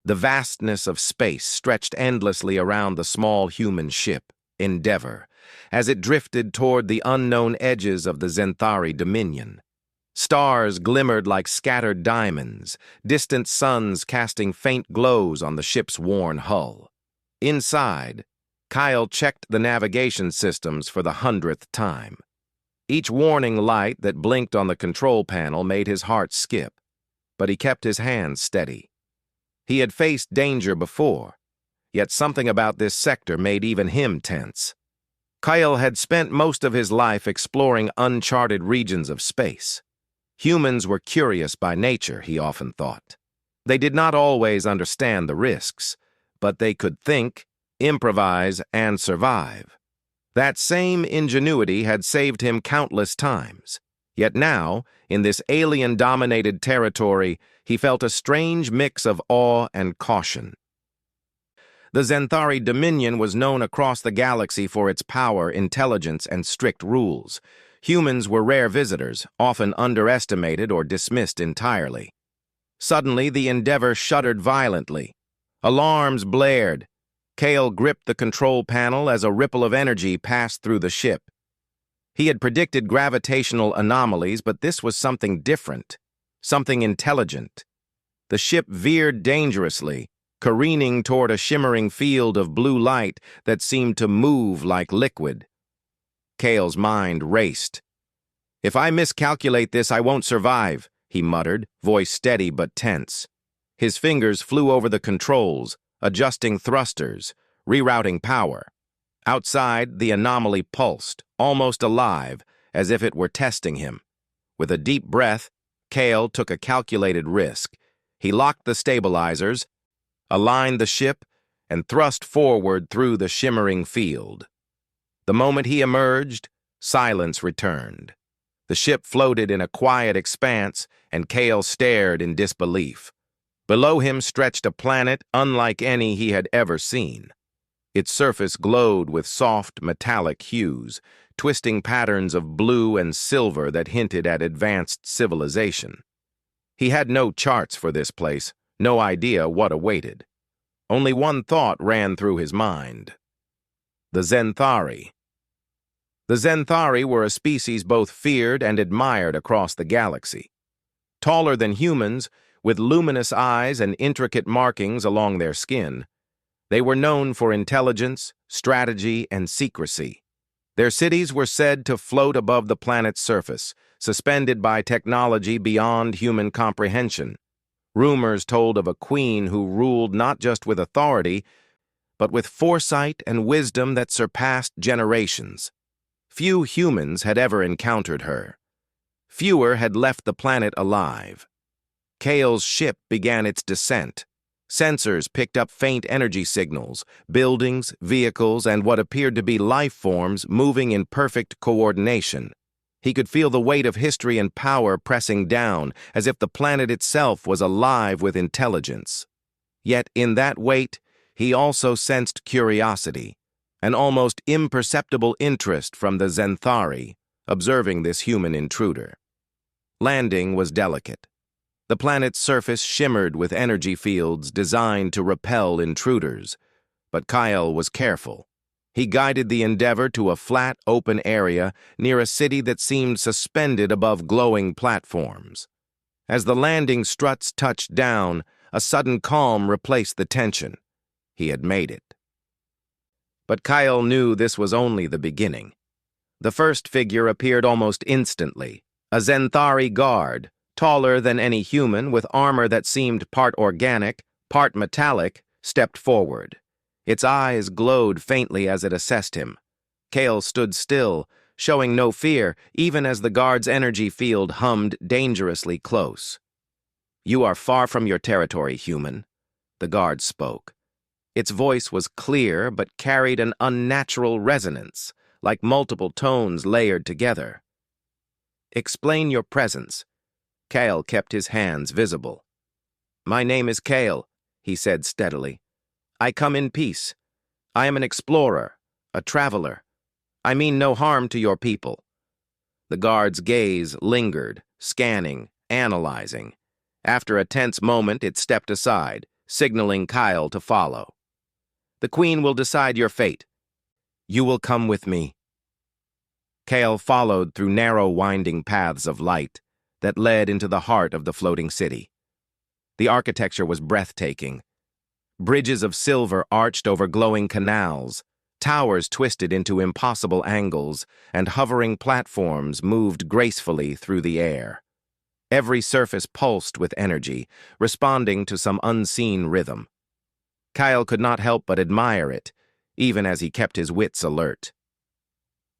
The vastness of space stretched endlessly around the small human ship, Endeavor, as it drifted toward the unknown edges of the Zenthari dominion. Stars glimmered like scattered diamonds, distant suns casting faint glows on the ship's worn hull. Inside, Kyle checked the navigation systems for the 100th time. Each warning light that blinked on the control panel made his heart skip, but he kept his hands steady. He had faced danger before, yet something about this sector made even him tense. Kyle had spent most of his life exploring uncharted regions of space. Humans were curious by nature, he often thought. They did not always understand the risks, but they could think, improvise, and survive. That same ingenuity had saved him countless times. Yet now, in this alien-dominated territory, he felt a strange mix of awe and caution. The Zenthari Dominion was known across the galaxy for its power, intelligence, and strict rules. Humans were rare visitors, often underestimated or dismissed entirely. Suddenly, the Endeavor shuddered violently. Alarms blared. Kale gripped the control panel as a ripple of energy passed through the ship. He had predicted gravitational anomalies, but this was something different, something intelligent. The ship veered dangerously, careening toward a shimmering field of blue light that seemed to move like liquid. Kale's mind raced. "If I miscalculate this, I won't survive," he muttered, voice steady but tense. His fingers flew over the controls, adjusting thrusters, rerouting power. Outside, the anomaly pulsed, almost alive, as if it were testing him. With a deep breath, Kale took a calculated risk. He locked the stabilizers, aligned the ship, and thrust forward through the shimmering field. The moment he emerged, silence returned. The ship floated in a quiet expanse, and Kale stared in disbelief. Below him stretched a planet unlike any he had ever seen. Its surface glowed with soft, metallic hues, twisting patterns of blue and silver that hinted at advanced civilization. He had no charts for this place, no idea what awaited. Only one thought ran through his mind. The Zenthari. The Zenthari were a species both feared and admired across the galaxy. Taller than humans, with luminous eyes and intricate markings along their skin, they were known for intelligence, strategy, and secrecy. Their cities were said to float above the planet's surface, suspended by technology beyond human comprehension. Rumors told of a queen who ruled not just with authority, but with foresight and wisdom that surpassed generations. Few humans had ever encountered her. Fewer had left the planet alive. Kale's ship began its descent. Sensors picked up faint energy signals, buildings, vehicles, and what appeared to be life forms moving in perfect coordination. He could feel the weight of history and power pressing down, as if the planet itself was alive with intelligence. Yet in that weight, he also sensed curiosity, an almost imperceptible interest from the Zenthari, observing this human intruder. Landing was delicate. The planet's surface shimmered with energy fields designed to repel intruders, but Kyle was careful. He guided the Endeavor to a flat, open area near a city that seemed suspended above glowing platforms. As the landing struts touched down, a sudden calm replaced the tension. He had made it. But Kyle knew this was only the beginning. The first figure appeared almost instantly, a Zenthari guard, taller than any human, with armor that seemed part organic, part metallic, stepped forward. Its eyes glowed faintly as it assessed him. Kale stood still, showing no fear, even as the guard's energy field hummed dangerously close. "You are far from your territory, human," the guard spoke. Its voice was clear but carried an unnatural resonance, like multiple tones layered together. "Explain your presence." Kale kept his hands visible. "My name is Kale," he said steadily. "I come in peace. I am an explorer, a traveler. I mean no harm to your people." The guard's gaze lingered, scanning, analyzing. After a tense moment, it stepped aside, signaling Kyle to follow. "The Queen will decide your fate. You will come with me." Kyle followed through narrow, winding paths of light that led into the heart of the floating city. The architecture was breathtaking. Bridges of silver arched over glowing canals, towers twisted into impossible angles, and hovering platforms moved gracefully through the air. Every surface pulsed with energy, responding to some unseen rhythm. Kyle could not help but admire it, even as he kept his wits alert.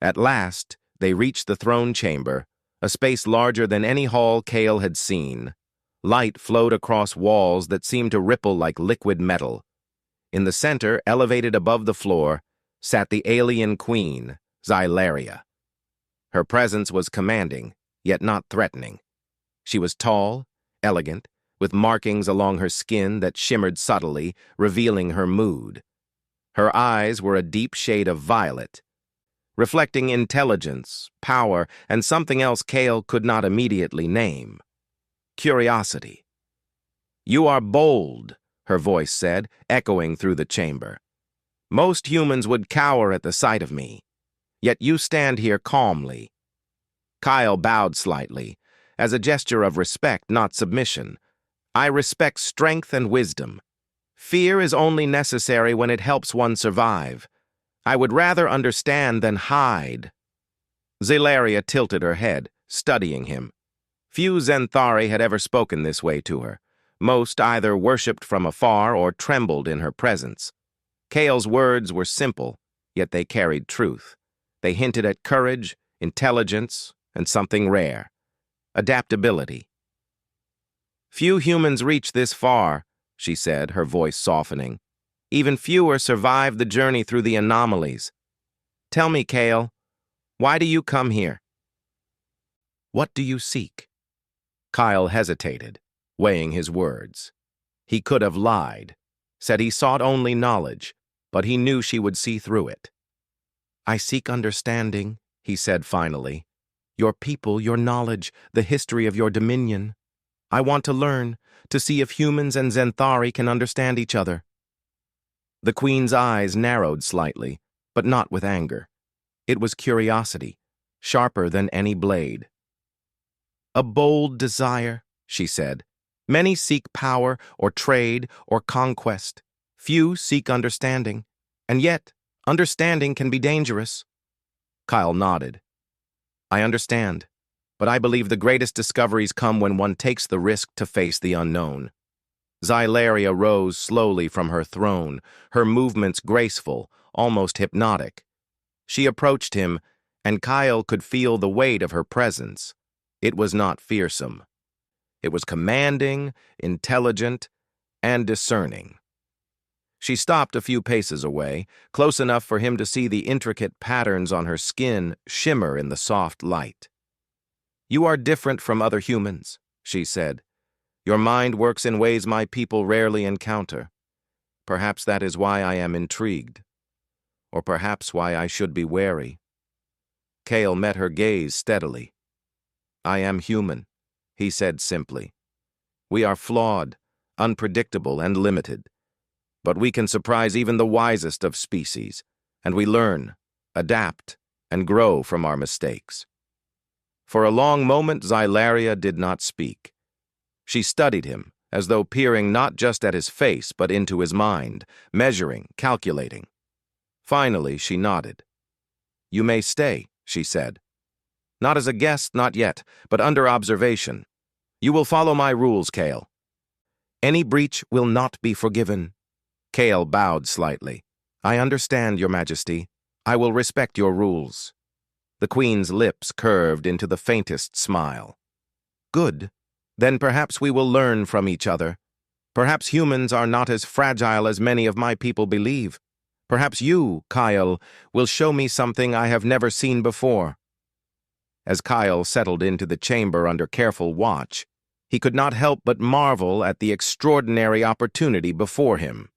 At last, they reached the throne chamber, a space larger than any hall Kyle had seen. Light flowed across walls that seemed to ripple like liquid metal. In the center, elevated above the floor, sat the alien queen, Xylaria. Her presence was commanding, yet not threatening. She was tall, elegant, with markings along her skin that shimmered subtly, revealing her mood. Her eyes were a deep shade of violet, reflecting intelligence, power, and something else Kale could not immediately name. Curiosity. "You are bold," her voice said, echoing through the chamber. "Most humans would cower at the sight of me, yet you stand here calmly." Kyle bowed slightly, as a gesture of respect, not submission. "I respect strength and wisdom. Fear is only necessary when it helps one survive. I would rather understand than hide." Xylaria tilted her head, studying him. Few Zenthari had ever spoken this way to her. Most either worshipped from afar or trembled in her presence. Kale's words were simple, yet they carried truth. They hinted at courage, intelligence, and something rare: adaptability. "Few humans reach this far," she said, her voice softening. "Even fewer survive the journey through the anomalies. Tell me, Kale, why do you come here? What do you seek?" Kyle hesitated, weighing his words. He could have lied, said he sought only knowledge, but he knew she would see through it. "I seek understanding," he said finally. "Your people, your knowledge, the history of your dominion. I want to learn, to see if humans and Zenthari can understand each other." The Queen's eyes narrowed slightly, but not with anger. It was curiosity, sharper than any blade. "A bold desire," she said. "Many seek power or trade or conquest. Few seek understanding. And yet, understanding can be dangerous." Kyle nodded. "I understand, but I believe the greatest discoveries come when one takes the risk to face the unknown." Xylaria rose slowly from her throne, her movements graceful, almost hypnotic. She approached him, and Kyle could feel the weight of her presence. It was not fearsome. It was commanding, intelligent, and discerning. She stopped a few paces away, close enough for him to see the intricate patterns on her skin shimmer in the soft light. "You are different from other humans," she said. "Your mind works in ways my people rarely encounter. Perhaps that is why I am intrigued. Or perhaps why I should be wary." Kale met her gaze steadily. "I am human," he said simply. "We are flawed, unpredictable, and limited. But we can surprise even the wisest of species, and we learn, adapt, and grow from our mistakes." For a long moment, Xylaria did not speak. She studied him, as though peering not just at his face, but into his mind, measuring, calculating. Finally, she nodded. "You may stay," she said. "Not as a guest, not yet, but under observation. You will follow my rules, Kale. Any breach will not be forgiven." Kale bowed slightly. "I understand, Your Majesty. I will respect your rules." The Queen's lips curved into the faintest smile. "Good. Then perhaps we will learn from each other. Perhaps humans are not as fragile as many of my people believe. Perhaps you, Kyle, will show me something I have never seen before." As Kyle settled into the chamber under careful watch, he could not help but marvel at the extraordinary opportunity before him.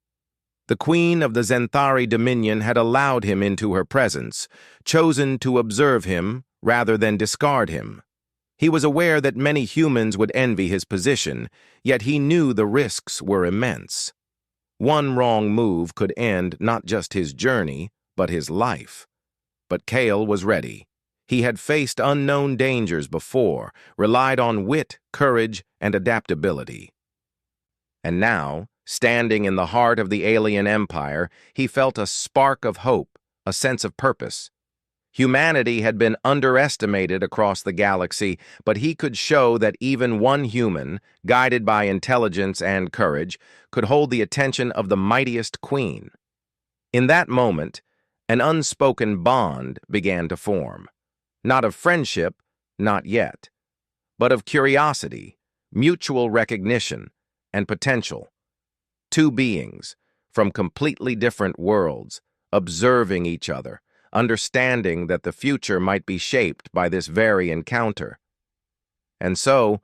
The Queen of the Zenthari Dominion had allowed him into her presence, chosen to observe him rather than discard him. He was aware that many humans would envy his position, yet he knew the risks were immense. One wrong move could end not just his journey, but his life. But Kale was ready. He had faced unknown dangers before, relied on wit, courage, and adaptability. And now, standing in the heart of the alien empire, he felt a spark of hope, a sense of purpose. Humanity had been underestimated across the galaxy, but he could show that even one human, guided by intelligence and courage, could hold the attention of the mightiest queen. In that moment, an unspoken bond began to form. Not of friendship, not yet, but of curiosity, mutual recognition, and potential. Two beings, from completely different worlds, observing each other, understanding that the future might be shaped by this very encounter. And so,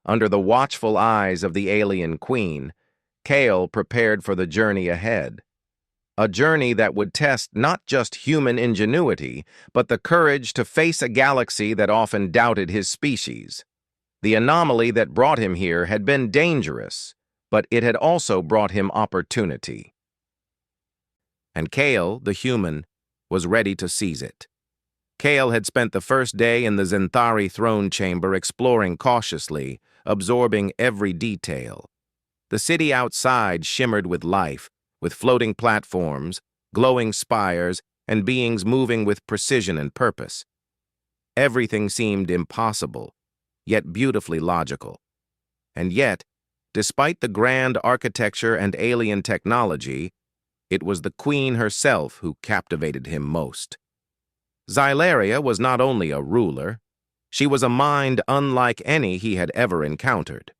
under the watchful eyes of the alien queen, Kale prepared for the journey ahead. A journey that would test not just human ingenuity, but the courage to face a galaxy that often doubted his species. The anomaly that brought him here had been dangerous, but it had also brought him opportunity. And Kale, the human, was ready to seize it. Kale had spent the first day in the Zenthari throne chamber exploring cautiously, absorbing every detail. The city outside shimmered with life, with floating platforms, glowing spires, and beings moving with precision and purpose. Everything seemed impossible, yet beautifully logical. And yet, despite the grand architecture and alien technology, it was the queen herself who captivated him most. Xylaria was not only a ruler, she was a mind unlike any he had ever encountered.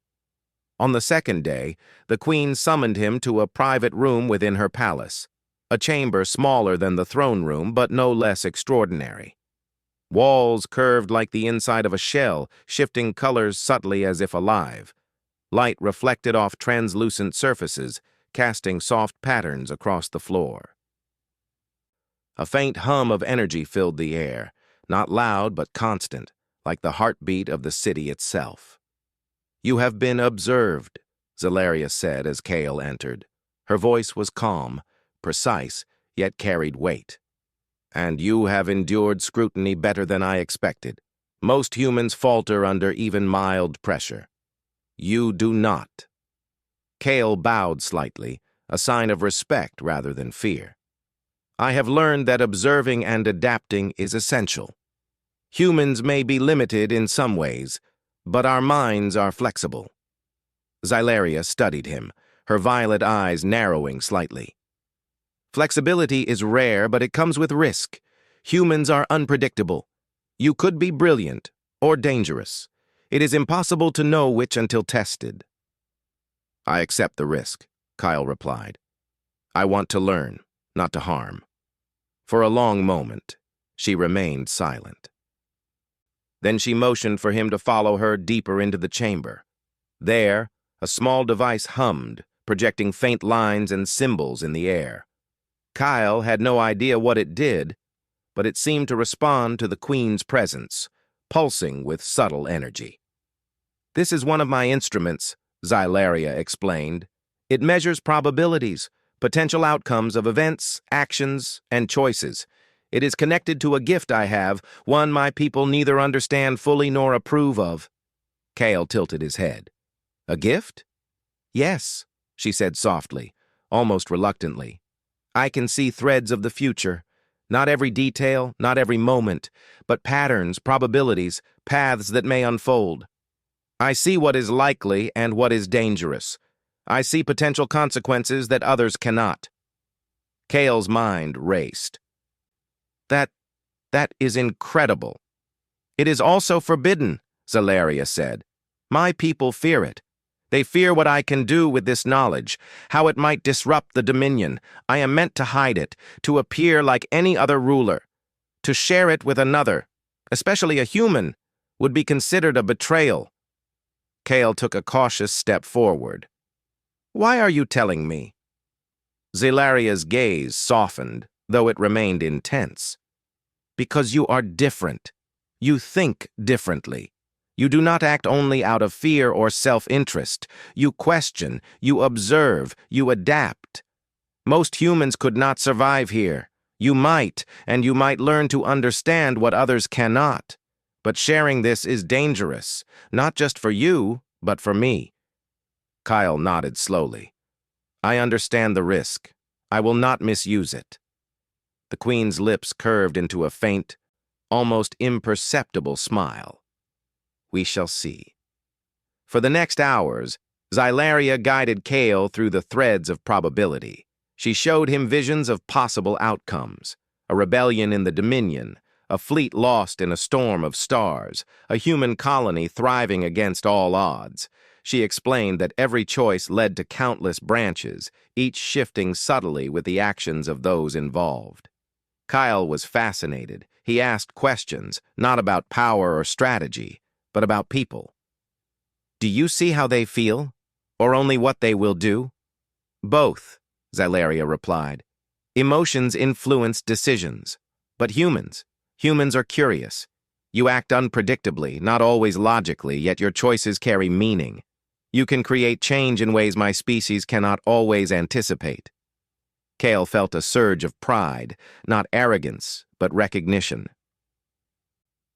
On the second day, the queen summoned him to a private room within her palace, a chamber smaller than the throne room but no less extraordinary. Walls curved like the inside of a shell, shifting colors subtly as if alive. Light reflected off translucent surfaces, casting soft patterns across the floor. A faint hum of energy filled the air, not loud but constant, like the heartbeat of the city itself. "You have been observed," Xylaria said as Kale entered. Her voice was calm, precise, yet carried weight. "And you have endured scrutiny better than I expected. Most humans falter under even mild pressure. You do not." Kale bowed slightly, a sign of respect rather than fear. "I have learned that observing and adapting is essential. Humans may be limited in some ways, but our minds are flexible." Xylaria studied him, her violet eyes narrowing slightly. "Flexibility is rare, but it comes with risk. Humans are unpredictable. You could be brilliant or dangerous. It is impossible to know which until tested." "I accept the risk," Kyle replied. "I want to learn, not to harm." For a long moment, she remained silent. Then she motioned for him to follow her deeper into the chamber. There, a small device hummed, projecting faint lines and symbols in the air. Kyle had no idea what it did, but it seemed to respond to the Queen's presence, pulsing with subtle energy. "This is one of my instruments," Xylaria explained. "It measures probabilities, potential outcomes of events, actions, and choices. It is connected to a gift I have, one my people neither understand fully nor approve of." Kale tilted his head. "A gift?" "Yes," she said softly, almost reluctantly. "I can see threads of the future. Not every detail, not every moment, but patterns, probabilities, paths that may unfold. I see what is likely and what is dangerous. I see potential consequences that others cannot." Kale's mind raced. That is incredible." "It is also forbidden," Xylaria said. "My people fear it. They fear what I can do with this knowledge, how it might disrupt the Dominion. I am meant to hide it, to appear like any other ruler. To share it with another, especially a human, would be considered a betrayal." Kale took a cautious step forward. "Why are you telling me?" Xylaria's gaze softened, though it remained intense. "Because you are different. You think differently. You do not act only out of fear or self-interest. You question, you observe, you adapt. Most humans could not survive here. You might, and you might learn to understand what others cannot. But sharing this is dangerous, not just for you, but for me. Kyle nodded slowly. I understand the risk. I will not misuse it. The Queen's lips curved into a faint, almost imperceptible smile. We shall see. For the next hours, Xylaria guided Kale through the threads of probability. She showed him visions of possible outcomes: a rebellion in the Dominion, a fleet lost in a storm of stars, a human colony thriving against all odds. She explained that every choice led to countless branches, each shifting subtly with the actions of those involved. Kyle was fascinated. He asked questions, not about power or strategy, but about people. Do you see how they feel, or only what they will do? Both, Xylaria replied. Emotions influence decisions, but humans are curious. You act unpredictably, not always logically, yet your choices carry meaning. You can create change in ways my species cannot always anticipate. Kale felt a surge of pride, not arrogance, but recognition.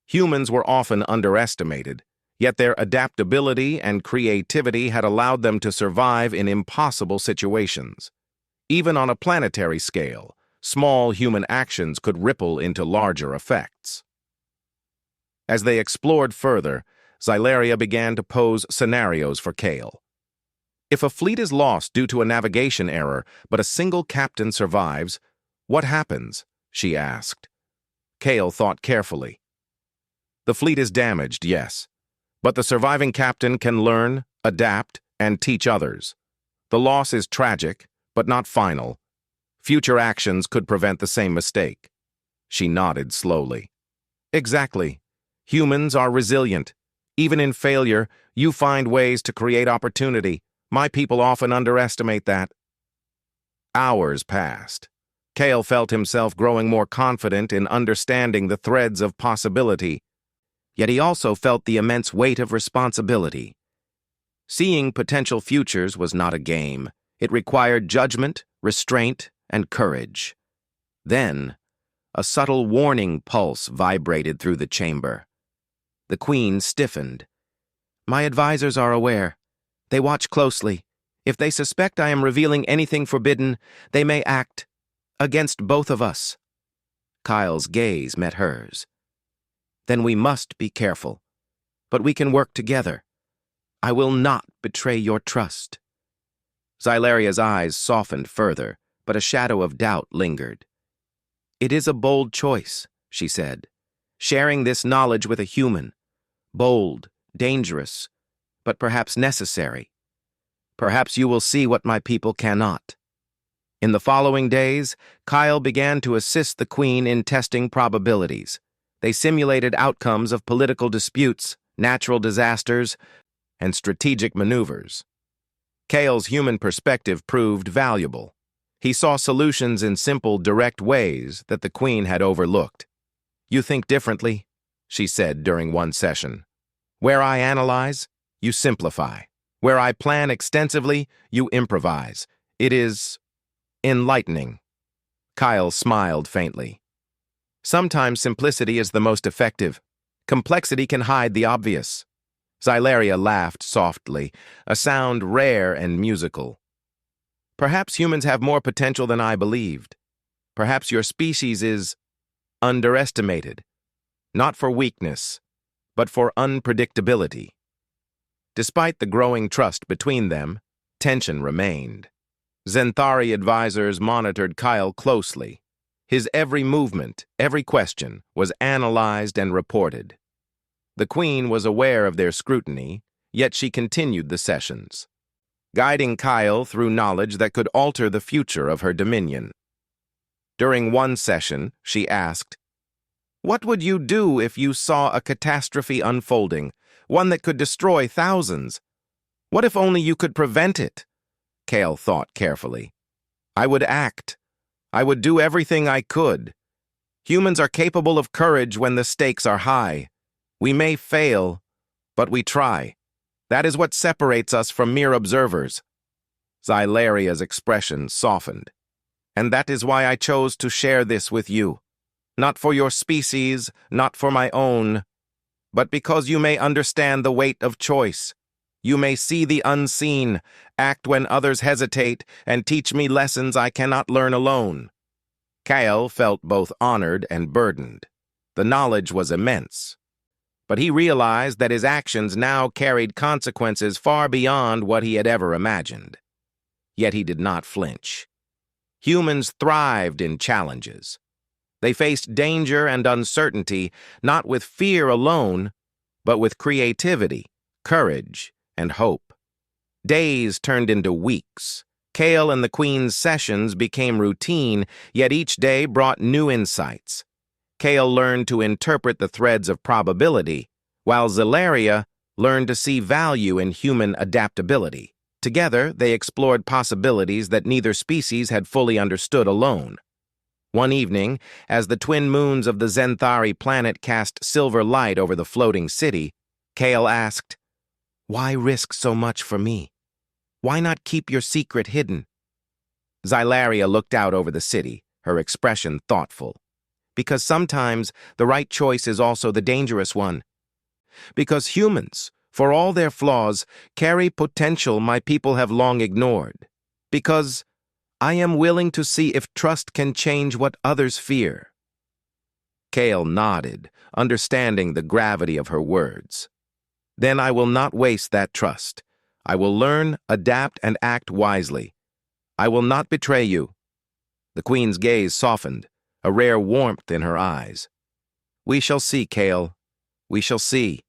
Humans were often underestimated, yet their adaptability and creativity had allowed them to survive in impossible situations. Even on a planetary scale, small human actions could ripple into larger effects. As they explored further, Xylaria began to pose scenarios for Kale. If a fleet is lost due to a navigation error, but a single captain survives, what happens? She asked. Kale thought carefully. The fleet is damaged, yes, but the surviving captain can learn, adapt, and teach others. The loss is tragic, but not final. Future actions could prevent the same mistake. She nodded slowly. Exactly. Humans are resilient. Even in failure, you find ways to create opportunity. My people often underestimate that. Hours passed. Kale felt himself growing more confident in understanding the threads of possibility. Yet he also felt the immense weight of responsibility. Seeing potential futures was not a game. It required judgment, restraint, and courage. Then, a subtle warning pulse vibrated through the chamber. The Queen stiffened. My advisors are aware. They watch closely. If they suspect I am revealing anything forbidden, they may act against both of us. Kyle's gaze met hers. Then we must be careful. But we can work together. I will not betray your trust. Xylaria's eyes softened further, but a shadow of doubt lingered. It is a bold choice, she said, sharing this knowledge with a human. Bold, dangerous, but perhaps necessary. Perhaps you will see what my people cannot. In the following days, Kyle began to assist the Queen in testing probabilities. They simulated outcomes of political disputes, natural disasters, and strategic maneuvers. Kale's human perspective proved valuable. He saw solutions in simple, direct ways that the Queen had overlooked. You think differently, she said during one session. Where I analyze, you simplify. Where I plan extensively, you improvise. It is enlightening. Kyle smiled faintly. Sometimes simplicity is the most effective. Complexity can hide the obvious. Xylaria laughed softly, a sound rare and musical. Perhaps humans have more potential than I believed. Perhaps your species is underestimated, not for weakness, but for unpredictability. Despite the growing trust between them, tension remained. Zenthari advisors monitored Kyle closely. His every movement, every question, was analyzed and reported. The Queen was aware of their scrutiny, yet she continued the sessions, guiding Kyle through knowledge that could alter the future of her dominion. During one session, she asked, "What would you do if you saw a catastrophe unfolding, one that could destroy thousands? What if only you could prevent it?" Kale thought carefully. "I would act. I would do everything I could. Humans are capable of courage when the stakes are high. We may fail, But we try. That is what separates us from mere observers. Xylaria's expression softened. And that is why I chose to share this with you. Not for your species, not for my own, but because you may understand the weight of choice. You may see the unseen, act when others hesitate, and teach me lessons I cannot learn alone. Kyle felt both honored and burdened. The knowledge was immense. But he realized that his actions now carried consequences far beyond what he had ever imagined. Yet he did not flinch. Humans thrived in challenges. They faced danger and uncertainty, not with fear alone, but with creativity, courage, and hope. Days turned into weeks. Kale and the Queen's sessions became routine, yet each day brought new insights. Kale learned to interpret the threads of probability, while Xylaria learned to see value in human adaptability. Together, they explored possibilities that neither species had fully understood alone. One evening, as the twin moons of the Zenthari planet cast silver light over the floating city, Kale asked, "Why risk so much for me? Why not keep your secret hidden?" Xylaria looked out over the city, her expression thoughtful. Because sometimes the right choice is also the dangerous one. Because humans, for all their flaws, carry potential my people have long ignored. Because I am willing to see if trust can change what others fear. Kale nodded, understanding the gravity of her words. Then I will not waste that trust. I will learn, adapt, and act wisely. I will not betray you. The Queen's gaze softened, a rare warmth in her eyes. We shall see, Kale. We shall see.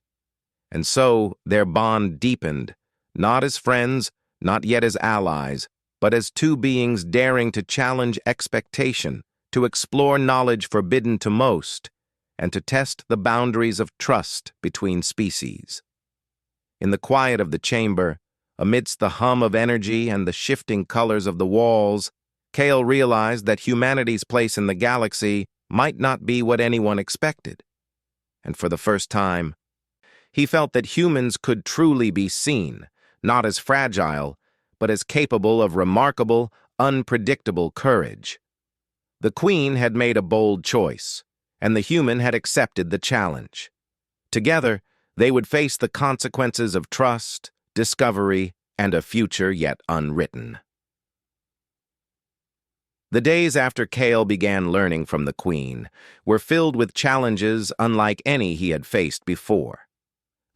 And so their bond deepened, not as friends, not yet as allies, but as two beings daring to challenge expectation, to explore knowledge forbidden to most, and to test the boundaries of trust between species. In the quiet of the chamber, amidst the hum of energy and the shifting colors of the walls, Kale realized that humanity's place in the galaxy might not be what anyone expected. And for the first time, he felt that humans could truly be seen, not as fragile, but as capable of remarkable, unpredictable courage. The Queen had made a bold choice, and the human had accepted the challenge. Together, they would face the consequences of trust, discovery, and a future yet unwritten. The days after Kale began learning from the Queen were filled with challenges unlike any he had faced before.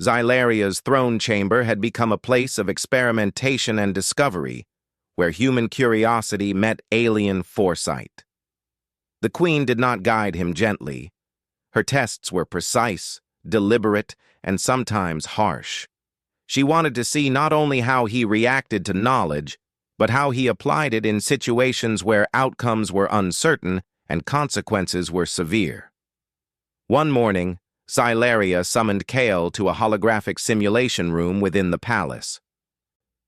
Xylaria's throne chamber had become a place of experimentation and discovery, where human curiosity met alien foresight. The Queen did not guide him gently. Her tests were precise, deliberate, and sometimes harsh. She wanted to see not only how he reacted to knowledge, but how he applied it in situations where outcomes were uncertain and consequences were severe. One morning, Xylaria summoned Kale to a holographic simulation room within the palace.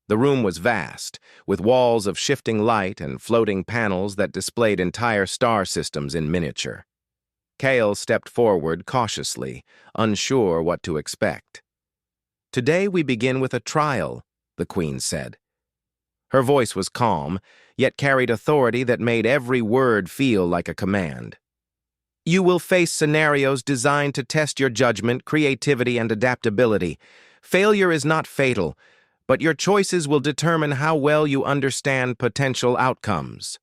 The room was vast, with walls of shifting light and floating panels that displayed entire star systems in miniature. Kale stepped forward cautiously, unsure what to expect. "Today we begin with a trial," the Queen said. Her voice was calm, yet carried authority that made every word feel like a command. "You will face scenarios designed to test your judgment, creativity, and adaptability. Failure is not fatal, but your choices will determine how well you understand potential outcomes."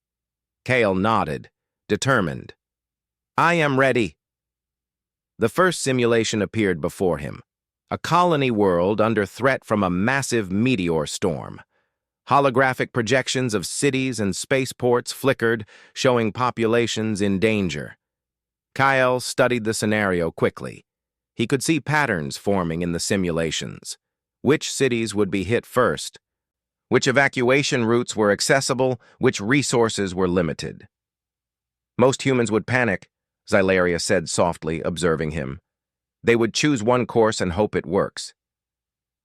Kale nodded, determined. "I am ready." The first simulation appeared before him, a colony world under threat from a massive meteor storm. Holographic projections of cities and spaceports flickered, showing populations in danger. Kyle studied the scenario quickly. He could see patterns forming in the simulations. Which cities would be hit first? Which evacuation routes were accessible? Which resources were limited? "Most humans would panic," Xylaria said softly, observing him. "They would choose one course and hope it works.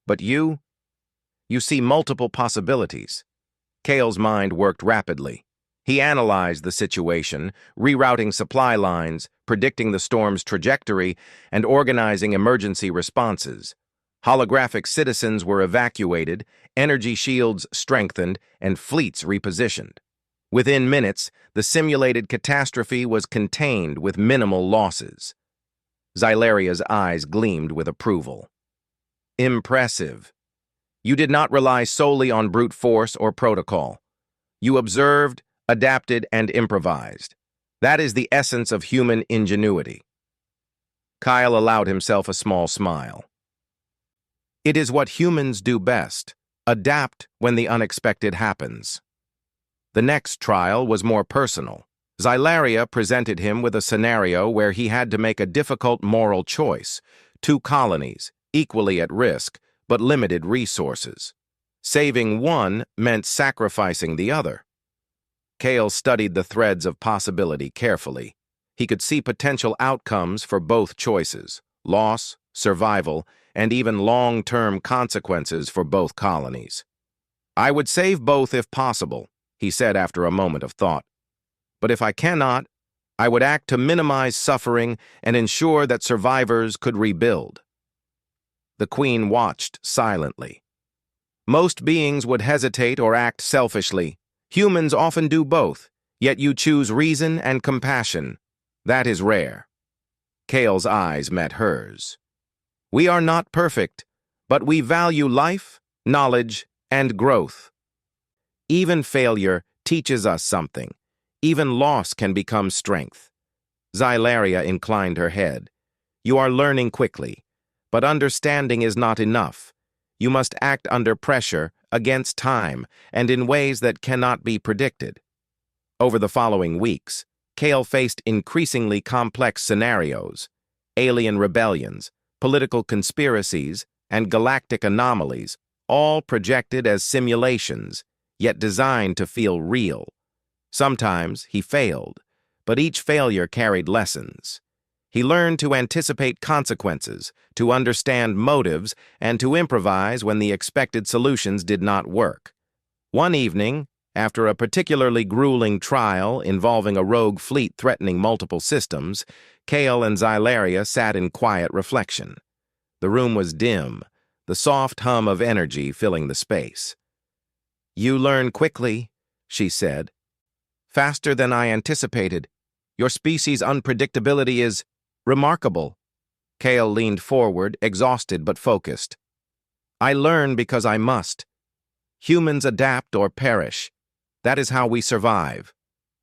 But you see multiple possibilities." Kale's mind worked rapidly. He analyzed the situation, rerouting supply lines, predicting the storm's trajectory, and organizing emergency responses. Holographic citizens were evacuated, energy shields strengthened, and fleets repositioned. Within minutes, the simulated catastrophe was contained with minimal losses. Xylaria's eyes gleamed with approval. Impressive. You did not rely solely on brute force or protocol. You observed, adapted, and improvised. That is the essence of human ingenuity. Kyle allowed himself a small smile. It is what humans do best, adapt when the unexpected happens. The next trial was more personal. Xylaria presented him with a scenario where he had to make a difficult moral choice. Two colonies, equally at risk, but limited resources. Saving one meant sacrificing the other. Kale studied the threads of possibility carefully. He could see potential outcomes for both choices: loss, survival, and even long-term consequences for both colonies. I would save both if possible, he said after a moment of thought. But if I cannot, I would act to minimize suffering and ensure that survivors could rebuild. The Queen watched silently. Most beings would hesitate or act selfishly. Humans often do both, yet you choose reason and compassion. That is rare. Kale's eyes met hers. We are not perfect, but we value life, knowledge, and growth. Even failure teaches us something. Even loss can become strength. Xylaria inclined her head. You are learning quickly, but understanding is not enough. You must act under pressure, against time, and in ways that cannot be predicted. Over the following weeks, Kale faced increasingly complex scenarios: alien rebellions, political conspiracies, and galactic anomalies, all projected as simulations, yet designed to feel real. Sometimes he failed, but each failure carried lessons. He learned to anticipate consequences, to understand motives, and to improvise when the expected solutions did not work. One evening, after a particularly grueling trial involving a rogue fleet threatening multiple systems, Kale and Xylaria sat in quiet reflection. The room was dim, the soft hum of energy filling the space. You learn quickly, she said. Faster than I anticipated. Your species' unpredictability is remarkable. Kale leaned forward, exhausted but focused. I learn because I must. Humans adapt or perish. That is how we survive.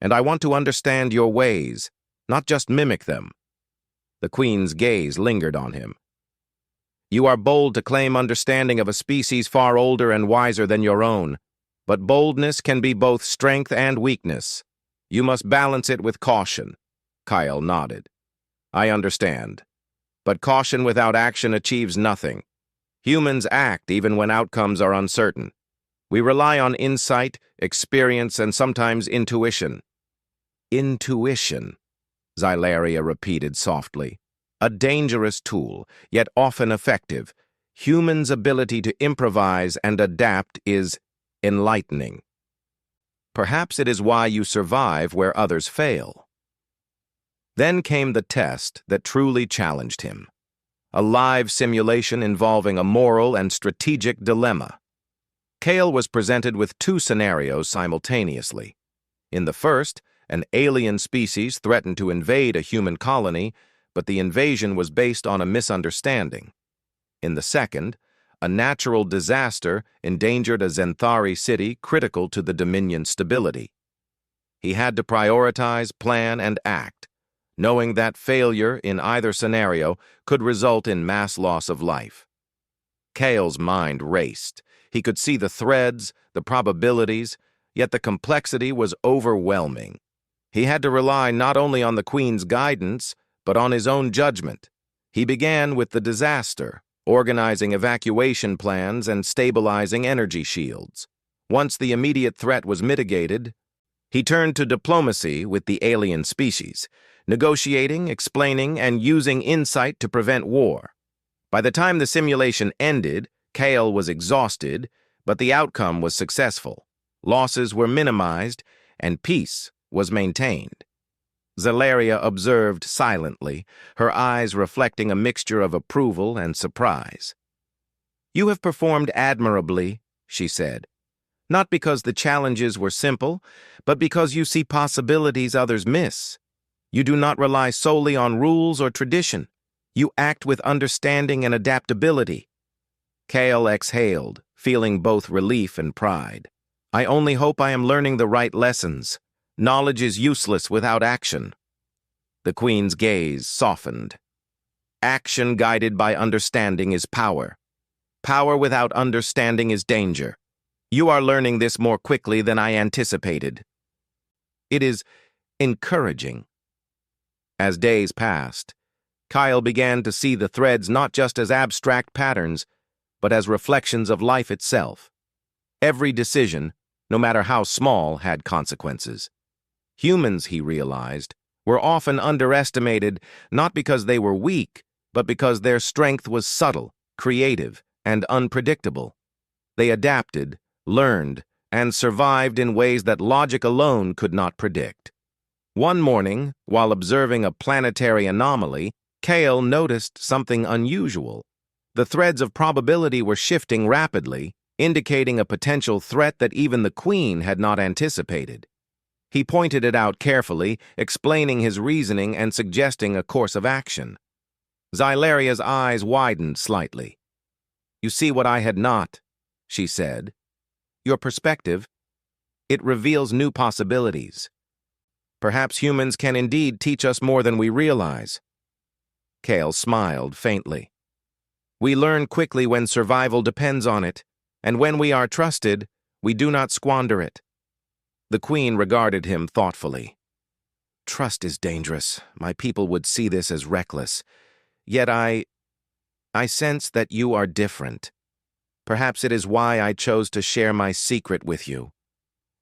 And I want to understand your ways, not just mimic them. The Queen's gaze lingered on him. You are bold to claim understanding of a species far older and wiser than your own. But boldness can be both strength and weakness. You must balance it with caution. Kyle nodded. I understand. But caution without action achieves nothing. Humans act even when outcomes are uncertain. We rely on insight, experience, and sometimes intuition. Intuition, Xylaria repeated softly. A dangerous tool, yet often effective. Humans' ability to improvise and adapt is enlightening. Perhaps it is why you survive where others fail. Then came the test that truly challenged him. A live simulation involving a moral and strategic dilemma. Kale was presented with two scenarios simultaneously. In the first, an alien species threatened to invade a human colony, but the invasion was based on a misunderstanding. In the second, a natural disaster endangered a Zenthari city critical to the Dominion's stability. He had to prioritize, plan, and act, knowing that failure in either scenario could result in mass loss of life. Kale's mind raced. He could see the threads, the probabilities, yet the complexity was overwhelming. He had to rely not only on the Queen's guidance, but on his own judgment. He began with the disaster, organizing evacuation plans and stabilizing energy shields. Once the immediate threat was mitigated, he turned to diplomacy with the alien species, negotiating, explaining, and using insight to prevent war. By the time the simulation ended, Kale was exhausted, but the outcome was successful. Losses were minimized, and peace was maintained. Xylaria observed silently, her eyes reflecting a mixture of approval and surprise. "You have performed admirably," she said. "Not because the challenges were simple, but because you see possibilities others miss. You do not rely solely on rules or tradition. You act with understanding and adaptability." Kale exhaled, feeling both relief and pride. "I only hope I am learning the right lessons. Knowledge is useless without action." The Queen's gaze softened. "Action guided by understanding is power. Power without understanding is danger. You are learning this more quickly than I anticipated." It is encouraging. As days passed, Kyle began to see the threads not just as abstract patterns, but as reflections of life itself. Every decision, no matter how small, had consequences. Humans, he realized, were often underestimated not because they were weak, but because their strength was subtle, creative, and unpredictable. They adapted, learned, and survived in ways that logic alone could not predict. One morning, while observing a planetary anomaly, Kale noticed something unusual. The threads of probability were shifting rapidly, indicating a potential threat that even the Queen had not anticipated. He pointed it out carefully, explaining his reasoning and suggesting a course of action. Xylaria's eyes widened slightly. "You see what I had not," she said. "Your perspective. It reveals new possibilities. Perhaps humans can indeed teach us more than we realize." Kale smiled faintly. "We learn quickly when survival depends on it, and when we are trusted, we do not squander it." The Queen regarded him thoughtfully. "Trust is dangerous. My people would see this as reckless. Yet I sense that you are different. Perhaps it is why I chose to share my secret with you.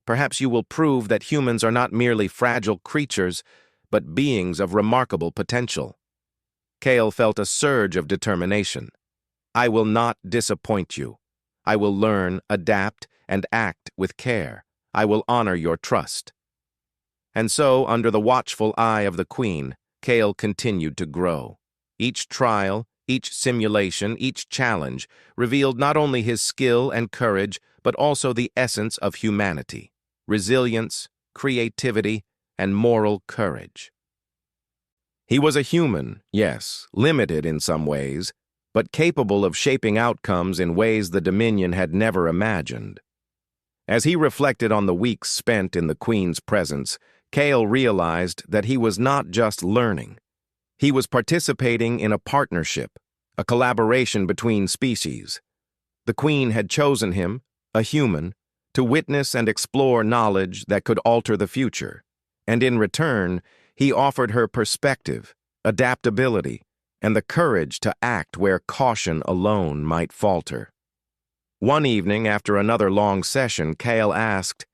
Perhaps you will prove that humans are not merely fragile creatures, but beings of remarkable potential." Kale felt a surge of determination. "I will not disappoint you. I will learn, adapt, and act with care. I will honor your trust." And so, under the watchful eye of the Queen, Kale continued to grow. Each trial, each simulation, each challenge revealed not only his skill and courage, but also the essence of humanity: resilience, creativity, and moral courage. He was a human, yes, limited in some ways, but capable of shaping outcomes in ways the Dominion had never imagined. As he reflected on the weeks spent in the Queen's presence, Kale realized that he was not just learning. He was participating in a partnership, a collaboration between species. The Queen had chosen him, a human, to witness and explore knowledge that could alter the future, and in return, he offered her perspective, adaptability, and the courage to act where caution alone might falter. One evening, after another long session, Kale asked,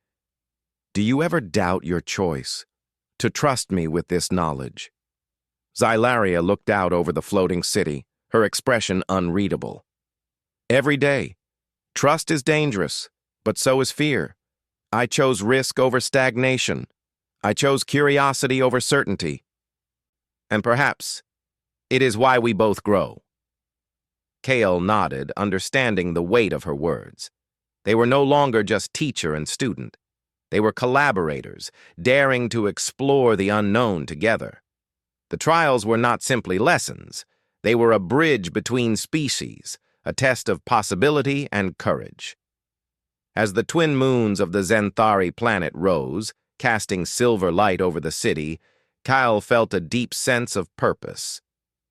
"Do you ever doubt your choice to trust me with this knowledge?" Xylaria looked out over the floating city, her expression unreadable. "Every day. Trust is dangerous, but so is fear. I chose risk over stagnation. I chose curiosity over certainty. And perhaps it is why we both grow." Kale nodded, understanding the weight of her words. They were no longer just teacher and student. They were collaborators, daring to explore the unknown together. The trials were not simply lessons. They were a bridge between species, a test of possibility and courage. As the twin moons of the Xanthari planet rose, casting silver light over the city, Kyle felt a deep sense of purpose.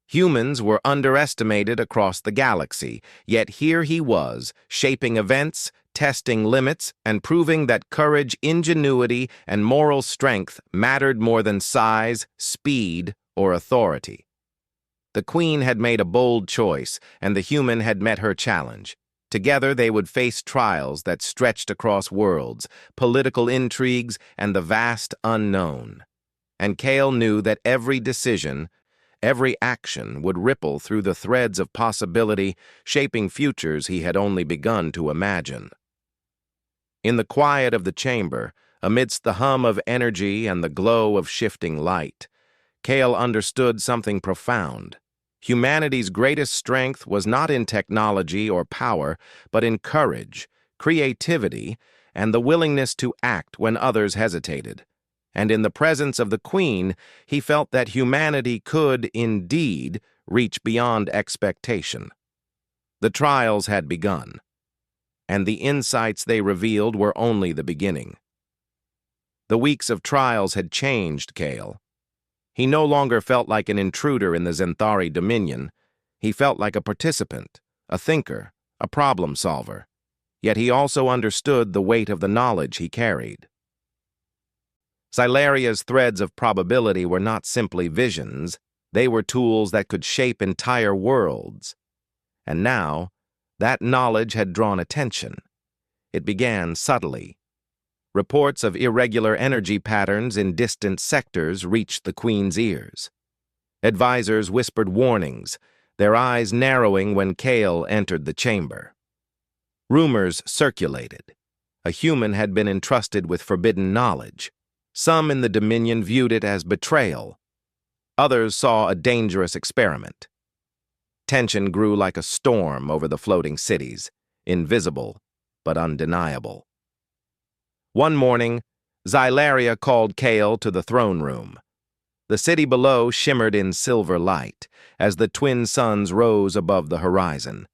Humans were underestimated across the galaxy, yet here he was, shaping events, testing limits, and proving that courage, ingenuity, and moral strength mattered more than size, speed, or authority. The Queen had made a bold choice, and the human had met her challenge. Together they would face trials that stretched across worlds, political intrigues, and the vast unknown. And Kale knew that every decision, every action would ripple through the threads of possibility, shaping futures he had only begun to imagine. In the quiet of the chamber, amidst the hum of energy and the glow of shifting light, Kale understood something profound. Humanity's greatest strength was not in technology or power, but in courage, creativity, and the willingness to act when others hesitated. And in the presence of the Queen, he felt that humanity could, indeed, reach beyond expectation. The trials had begun, and the insights they revealed were only the beginning. The weeks of trials had changed Kale. He no longer felt like an intruder in the Zenthari dominion. He felt like a participant, a thinker, a problem solver. Yet he also understood the weight of the knowledge he carried. Xylaria's threads of probability were not simply visions. They were tools that could shape entire worlds. And now, that knowledge had drawn attention. It began subtly. Reports of irregular energy patterns in distant sectors reached the Queen's ears. Advisors whispered warnings, their eyes narrowing when Kale entered the chamber. Rumors circulated. A human had been entrusted with forbidden knowledge. Some in the Dominion viewed it as betrayal. Others saw a dangerous experiment. Tension grew like a storm over the floating cities, invisible but undeniable. One morning, Xylaria called Kale to the throne room. The city below shimmered in silver light as the twin suns rose above the horizon.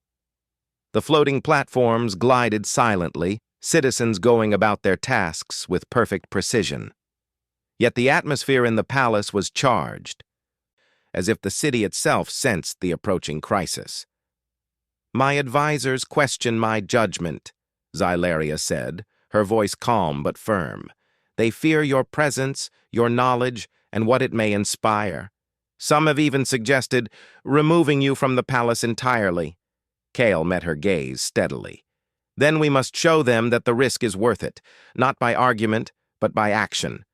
The floating platforms glided silently, citizens going about their tasks with perfect precision. Yet the atmosphere in the palace was charged, as if the city itself sensed the approaching crisis. "My advisors question my judgment," Xylaria said, her voice calm but firm. "They fear your presence, your knowledge, and what it may inspire. Some have even suggested removing you from the palace entirely." Kale met her gaze steadily. "Then we must show them that the risk is worth it, not by argument, but by action."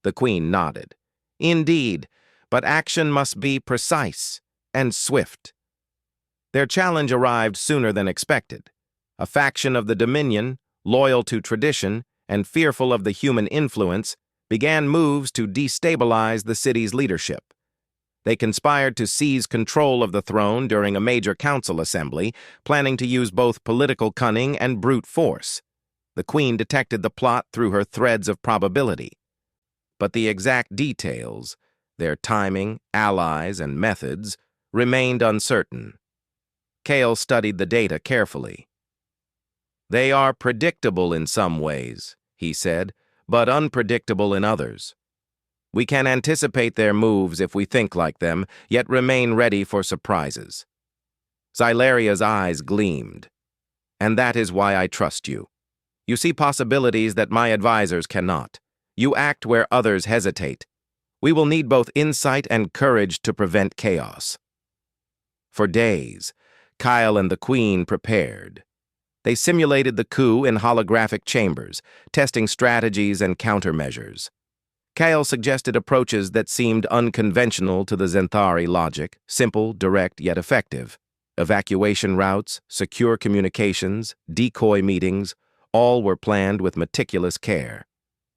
The Queen nodded. "Indeed, but action must be precise and swift." Their challenge arrived sooner than expected. A faction of the Dominion, loyal to tradition and fearful of the human influence, began moves to destabilize the city's leadership. They conspired to seize control of the throne during a major council assembly, planning to use both political cunning and brute force. The Queen detected the plot through her threads of probability. But the exact details, their timing, allies, and methods, remained uncertain. Kale studied the data carefully. "They are predictable in some ways," he said, "but unpredictable in others. We can anticipate their moves if we think like them, yet remain ready for surprises." Xylaria's eyes gleamed. "And that is why I trust you. You see possibilities that my advisors cannot. You act where others hesitate. We will need both insight and courage to prevent chaos." For days, Kyle and the Queen prepared. They simulated the coup in holographic chambers, testing strategies and countermeasures. Kyle suggested approaches that seemed unconventional to the Zenthari logic, simple, direct, yet effective. Evacuation routes, secure communications, decoy meetings, all were planned with meticulous care.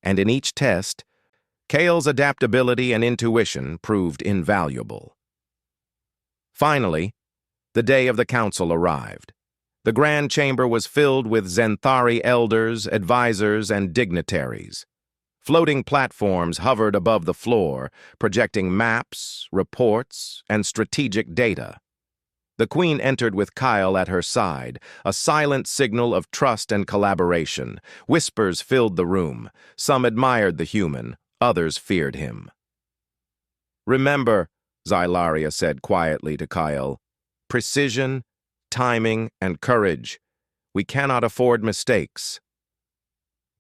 And in each test, Kale's adaptability and intuition proved invaluable. Finally, the day of the council arrived. The Grand Chamber was filled with Zenthari elders, advisors, and dignitaries. Floating platforms hovered above the floor, projecting maps, reports, and strategic data. The Queen entered with Kyle at her side, a silent signal of trust and collaboration. Whispers filled the room. Some admired the human, others feared him. "Remember," Xylaria said quietly to Kyle, "precision, timing, and courage. We cannot afford mistakes."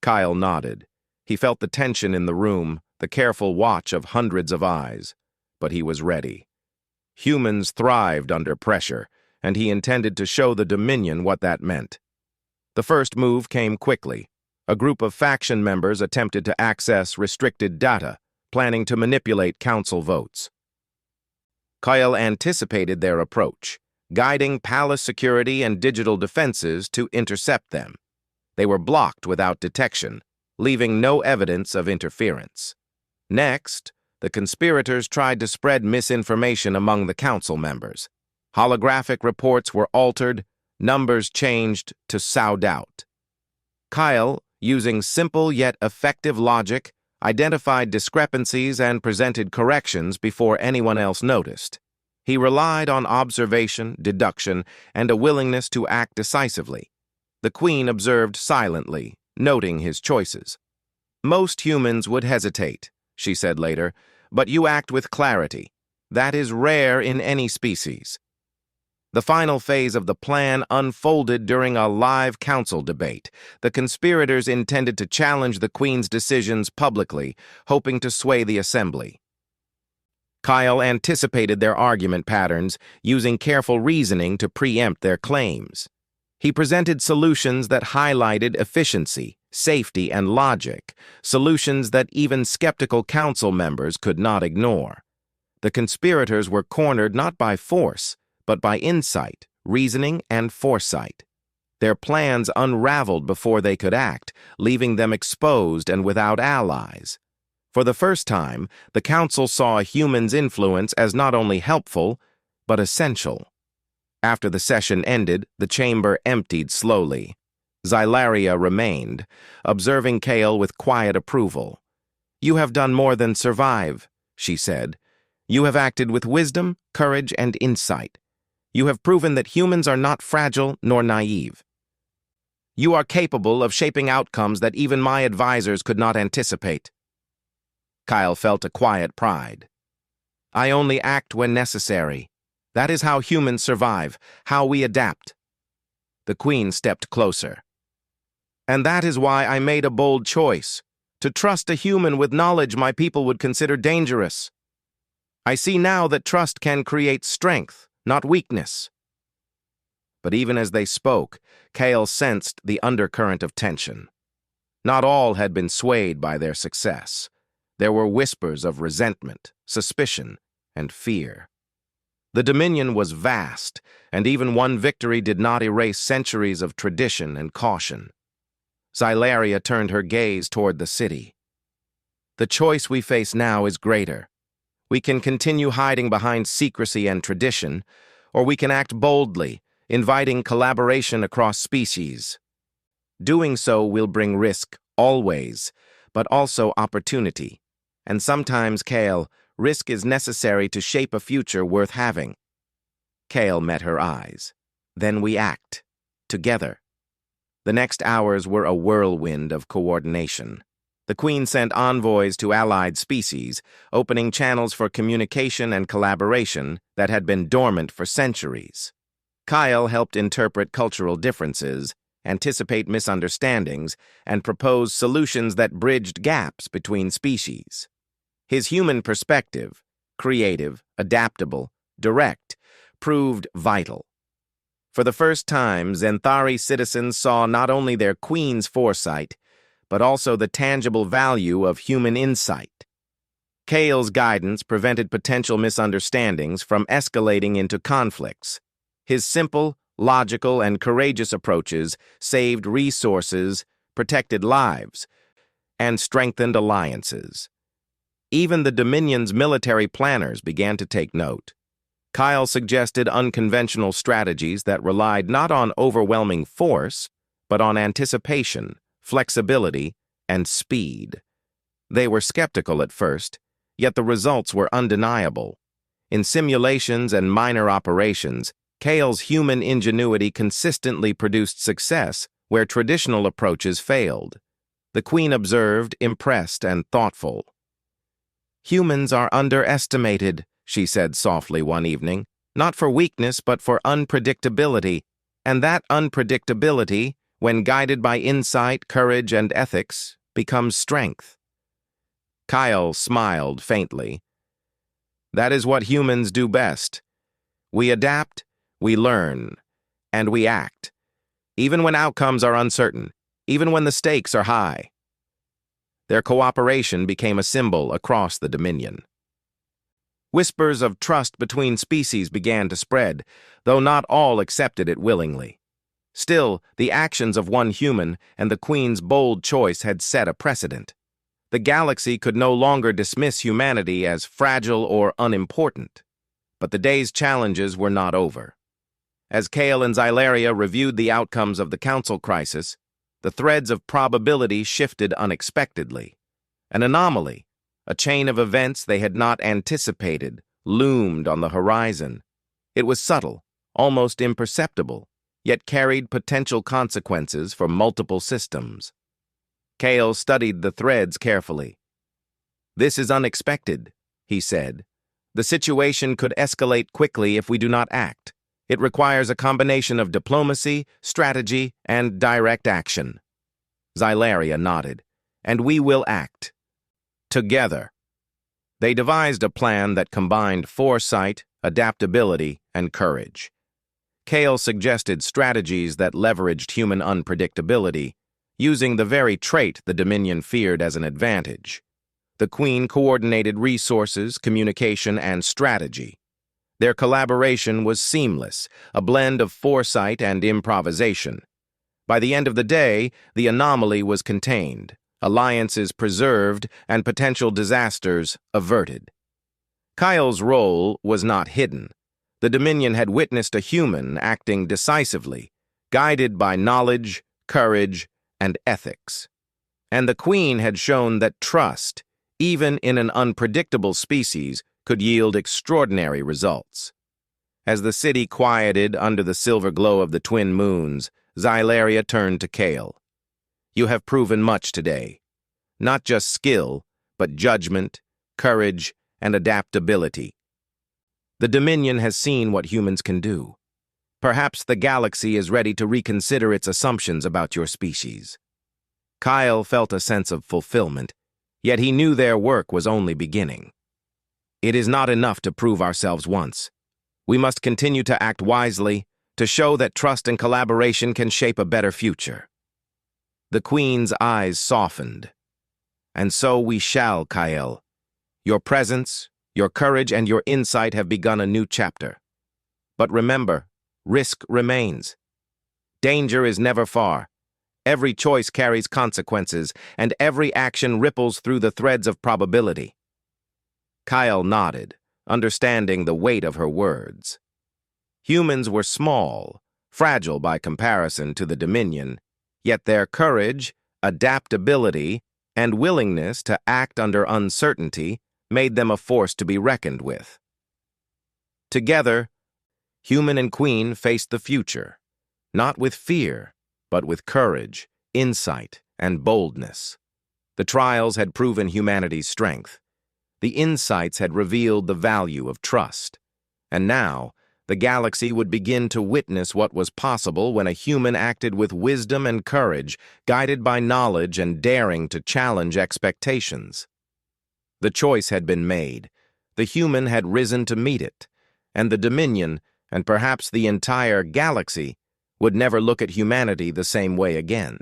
Kyle nodded. He felt the tension in the room, the careful watch of hundreds of eyes. But he was ready. Humans thrived under pressure, and he intended to show the Dominion what that meant. The first move came quickly. A group of faction members attempted to access restricted data, planning to manipulate council votes. Kyle anticipated their approach, guiding palace security and digital defenses to intercept them. They were blocked without detection, leaving no evidence of interference. Next, the conspirators tried to spread misinformation among the council members. Holographic reports were altered, numbers changed to sound out. Kyle, using simple yet effective logic, identified discrepancies and presented corrections before anyone else noticed. He relied on observation, deduction, and a willingness to act decisively. The Queen observed silently, noting his choices. "Most humans would hesitate," she said later, "but you act with clarity. That is rare in any species." The final phase of the plan unfolded during a live council debate. The conspirators intended to challenge the Queen's decisions publicly, hoping to sway the assembly. Kyle anticipated their argument patterns, using careful reasoning to preempt their claims. He presented solutions that highlighted efficiency, safety, and logic, solutions that even skeptical council members could not ignore. The conspirators were cornered not by force, but by insight, reasoning, and foresight. Their plans unraveled before they could act, leaving them exposed and without allies. For the first time, the council saw a human's influence as not only helpful, but essential. After the session ended, the chamber emptied slowly. Xylaria remained, observing Kale with quiet approval. "You have done more than survive," she said. "You have acted with wisdom, courage, and insight. You have proven that humans are not fragile nor naive. You are capable of shaping outcomes that even my advisors could not anticipate." Kyle felt a quiet pride. "I only act when necessary. That is how humans survive, how we adapt." The Queen stepped closer. "And that is why I made a bold choice, to trust a human with knowledge my people would consider dangerous. I see now that trust can create strength, not weakness." But even as they spoke, Kale sensed the undercurrent of tension. Not all had been swayed by their success. There were whispers of resentment, suspicion, and fear. The Dominion was vast, and even one victory did not erase centuries of tradition and caution. Xylaria turned her gaze toward the city. "The choice we face now is greater. We can continue hiding behind secrecy and tradition, or we can act boldly, inviting collaboration across species. Doing so will bring risk, always, but also opportunity. And sometimes, Kale, risk is necessary to shape a future worth having." Kale met her eyes. "Then we act. Together." The next hours were a whirlwind of coordination. The Queen sent envoys to allied species, opening channels for communication and collaboration that had been dormant for centuries. Kyle helped interpret cultural differences, anticipate misunderstandings, and propose solutions that bridged gaps between species. His human perspective, creative, adaptable, direct, proved vital. For the first time, Zenthari citizens saw not only their Queen's foresight, but also the tangible value of human insight. Kale's guidance prevented potential misunderstandings from escalating into conflicts. His simple, logical, and courageous approaches saved resources, protected lives, and strengthened alliances. Even the Dominion's military planners began to take note. Kyle suggested unconventional strategies that relied not on overwhelming force, but on anticipation, flexibility, and speed. They were skeptical at first, yet the results were undeniable. In simulations and minor operations, Kale's human ingenuity consistently produced success where traditional approaches failed. The Queen observed, impressed, and thoughtful. "Humans are underestimated," she said softly one evening, "not for weakness but for unpredictability, and that unpredictability, when guided by insight, courage, and ethics, becomes strength." Kyle smiled faintly. "That is what humans do best. We adapt, we learn, and we act, even when outcomes are uncertain, even when the stakes are high." Their cooperation became a symbol across the Dominion. Whispers of trust between species began to spread, though not all accepted it willingly. Still, the actions of one human and the Queen's bold choice had set a precedent. The galaxy could no longer dismiss humanity as fragile or unimportant. But the day's challenges were not over. As Kale and Xylaria reviewed the outcomes of the Council crisis, the threads of probability shifted unexpectedly. An anomaly, a chain of events they had not anticipated, loomed on the horizon. It was subtle, almost imperceptible, yet carried potential consequences for multiple systems. Kale studied the threads carefully. "This is unexpected," he said. "The situation could escalate quickly if we do not act. It requires a combination of diplomacy, strategy, and direct action." Xylaria nodded. "And we will act. Together." They devised a plan that combined foresight, adaptability, and courage. Kale suggested strategies that leveraged human unpredictability, using the very trait the Dominion feared as an advantage. The Queen coordinated resources, communication, and strategy. Their collaboration was seamless, a blend of foresight and improvisation. By the end of the day, the anomaly was contained, alliances preserved, and potential disasters averted. Kyle's role was not hidden. The Dominion had witnessed a human acting decisively, guided by knowledge, courage, and ethics. And the Queen had shown that trust, even in an unpredictable species, could yield extraordinary results. As the city quieted under the silver glow of the twin moons, Xylaria turned to Kale. "You have proven much today. Not just skill, but judgment, courage, and adaptability. The Dominion has seen what humans can do. Perhaps the galaxy is ready to reconsider its assumptions about your species." Kyle felt a sense of fulfillment, yet he knew their work was only beginning. "It is not enough to prove ourselves once. We must continue to act wisely, to show that trust and collaboration can shape a better future." The Queen's eyes softened. "And so we shall, Kyle. Your presence, your courage, and your insight have begun a new chapter. But remember, risk remains. Danger is never far. Every choice carries consequences, and every action ripples through the threads of probability." Kyle nodded, understanding the weight of her words. Humans were small, fragile by comparison to the Dominion, yet their courage, adaptability, and willingness to act under uncertainty made them a force to be reckoned with. Together, Human and Queen faced the future, not with fear, but with courage, insight, and boldness. The trials had proven humanity's strength. The insights had revealed the value of trust. And now, the galaxy would begin to witness what was possible when a human acted with wisdom and courage, guided by knowledge and daring to challenge expectations. The choice had been made. The human had risen to meet it, and the Dominion, and perhaps the entire galaxy, would never look at humanity the same way again.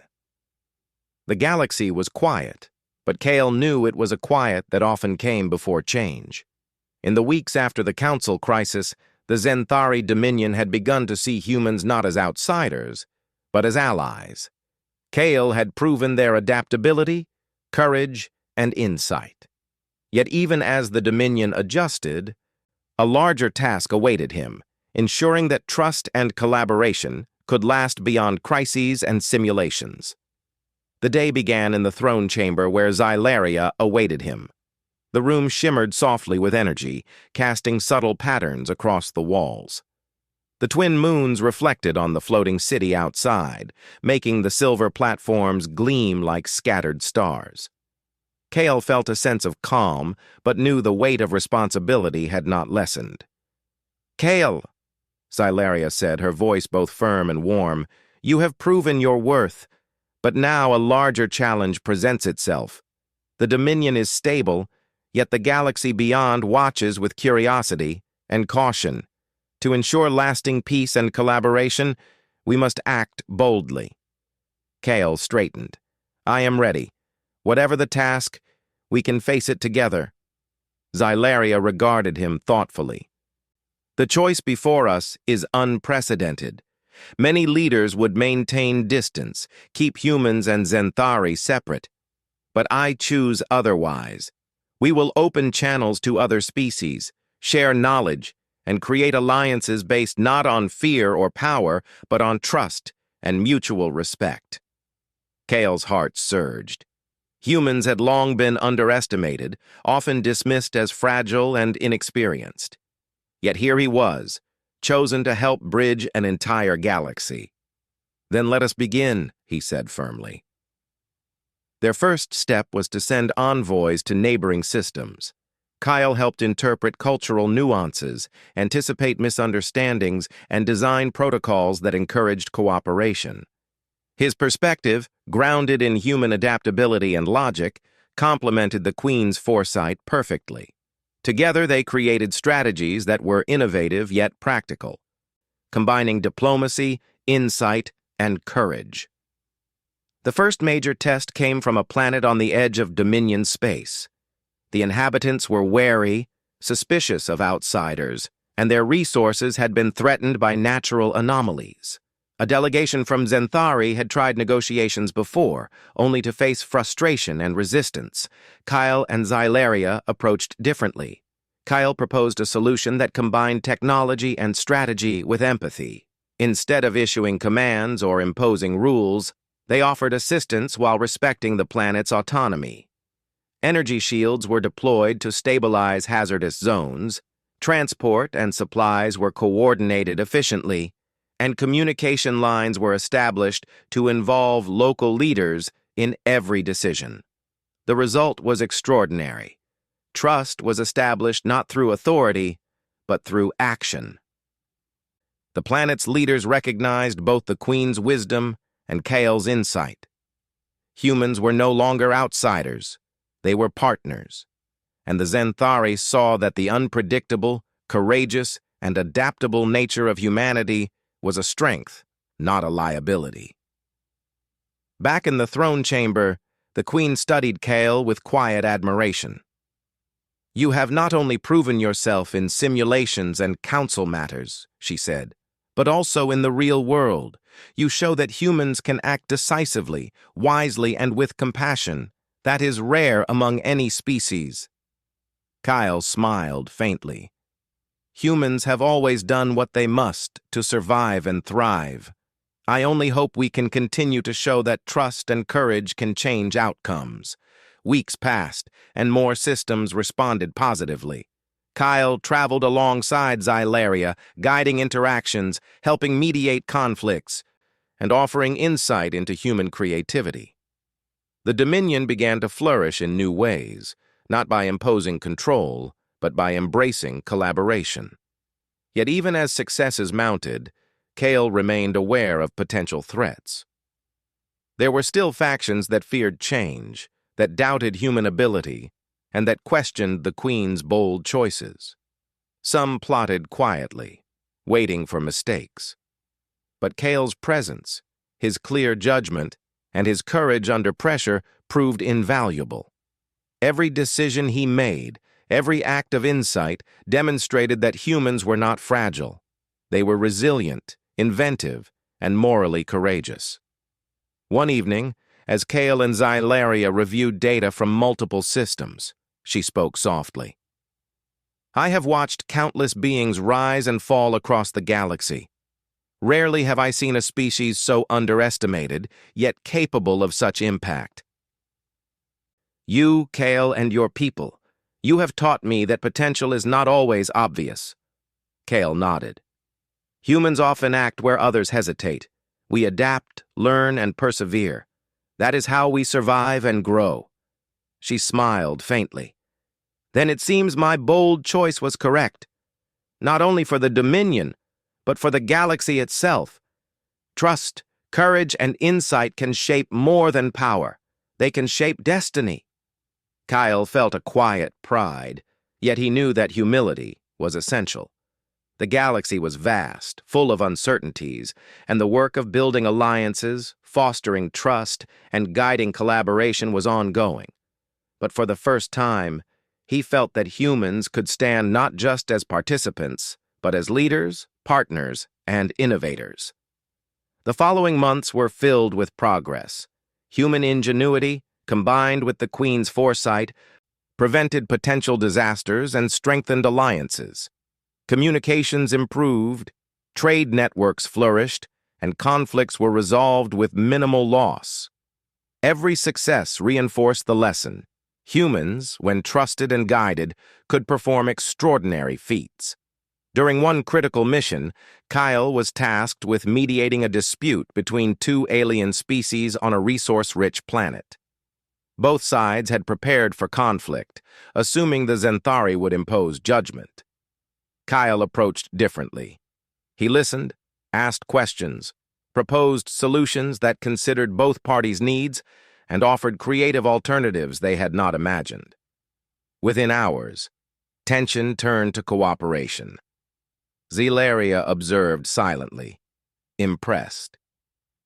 The galaxy was quiet, but Kale knew it was a quiet that often came before change. In the weeks after the Council crisis, the Zenthari Dominion had begun to see humans not as outsiders, but as allies. Kale had proven their adaptability, courage, and insight. Yet even as the Dominion adjusted, a larger task awaited him, ensuring that trust and collaboration could last beyond crises and simulations. The day began in the throne chamber where Xylaria awaited him. The room shimmered softly with energy, casting subtle patterns across the walls. The twin moons reflected on the floating city outside, making the silver platforms gleam like scattered stars. Kale felt a sense of calm, but knew the weight of responsibility had not lessened. "Kale," Xylaria said, her voice both firm and warm, "you have proven your worth, but now a larger challenge presents itself. The Dominion is stable, yet the galaxy beyond watches with curiosity and caution. To ensure lasting peace and collaboration, we must act boldly." Kale straightened. "I am ready. Whatever the task, we can face it together." Xylaria regarded him thoughtfully. "The choice before us is unprecedented. Many leaders would maintain distance, keep humans and Zenthari separate. But I choose otherwise. We will open channels to other species, share knowledge, and create alliances based not on fear or power, but on trust and mutual respect. Kale's heart surged. Humans had long been underestimated, often dismissed as fragile and inexperienced. Yet here he was, chosen to help bridge an entire galaxy. "Then let us begin," he said firmly. Their first step was to send envoys to neighboring systems. Kyle helped interpret cultural nuances, anticipate misunderstandings, and design protocols that encouraged cooperation. His perspective, grounded in human adaptability and logic, complemented the Queen's foresight perfectly. Together, they created strategies that were innovative yet practical, combining diplomacy, insight, and courage. The first major test came from a planet on the edge of Dominion space. The inhabitants were wary, suspicious of outsiders, and their resources had been threatened by natural anomalies. A delegation from Zenthari had tried negotiations before, only to face frustration and resistance. Kyle and Xylaria approached differently. Kyle proposed a solution that combined technology and strategy with empathy. Instead of issuing commands or imposing rules, they offered assistance while respecting the planet's autonomy. Energy shields were deployed to stabilize hazardous zones, transport and supplies were coordinated efficiently, and communication lines were established to involve local leaders in every decision. The result was extraordinary. Trust was established not through authority, but through action. The planet's leaders recognized both the Queen's wisdom and Kale's insight. Humans were no longer outsiders. They were partners. And the Zenthari saw that the unpredictable, courageous, and adaptable nature of humanity was a strength, not a liability. Back in the throne chamber, the Queen studied Kale with quiet admiration. "You have not only proven yourself in simulations and council matters," she said, "but also in the real world. You show that humans can act decisively, wisely, and with compassion. That is rare among any species." Kyle smiled faintly. "Humans have always done what they must to survive and thrive. I only hope we can continue to show that trust and courage can change outcomes." Weeks passed, and more systems responded positively. Kyle traveled alongside Xylaria, guiding interactions, helping mediate conflicts, and offering insight into human creativity. The Dominion began to flourish in new ways, not by imposing control, but by embracing collaboration. Yet even as successes mounted, Kale remained aware of potential threats. There were still factions that feared change, that doubted human ability, and that questioned the Queen's bold choices. Some plotted quietly, waiting for mistakes. But Kale's presence, his clear judgment, and his courage under pressure proved invaluable. Every decision he made, every act of insight, demonstrated that humans were not fragile. They were resilient, inventive, and morally courageous. One evening, as Kale and Xylaria reviewed data from multiple systems, she spoke softly. "I have watched countless beings rise and fall across the galaxy. Rarely have I seen a species so underestimated, yet capable of such impact. You, Kale, and your people, you have taught me that potential is not always obvious." Kale nodded. "Humans often act where others hesitate. We adapt, learn, and persevere. That is how we survive and grow." She smiled faintly. "Then it seems my bold choice was correct. Not only for the Dominion, but for the galaxy itself. Trust, courage, and insight can shape more than power. They can shape destiny." Kyle felt a quiet pride, yet he knew that humility was essential. The galaxy was vast, full of uncertainties, and the work of building alliances, fostering trust, and guiding collaboration was ongoing. But for the first time, he felt that humans could stand not just as participants, but as leaders, partners, and innovators. The following months were filled with progress. Human ingenuity, combined with the Queen's foresight, prevented potential disasters and strengthened alliances. Communications improved, trade networks flourished, and conflicts were resolved with minimal loss. Every success reinforced the lesson. Humans, when trusted and guided, could perform extraordinary feats. During one critical mission, Kyle was tasked with mediating a dispute between two alien species on a resource-rich planet. Both sides had prepared for conflict, assuming the Zenthari would impose judgment. Kyle approached differently. He listened, asked questions, proposed solutions that considered both parties' needs, and offered creative alternatives they had not imagined. Within hours, tension turned to cooperation. Zelaria observed silently, impressed.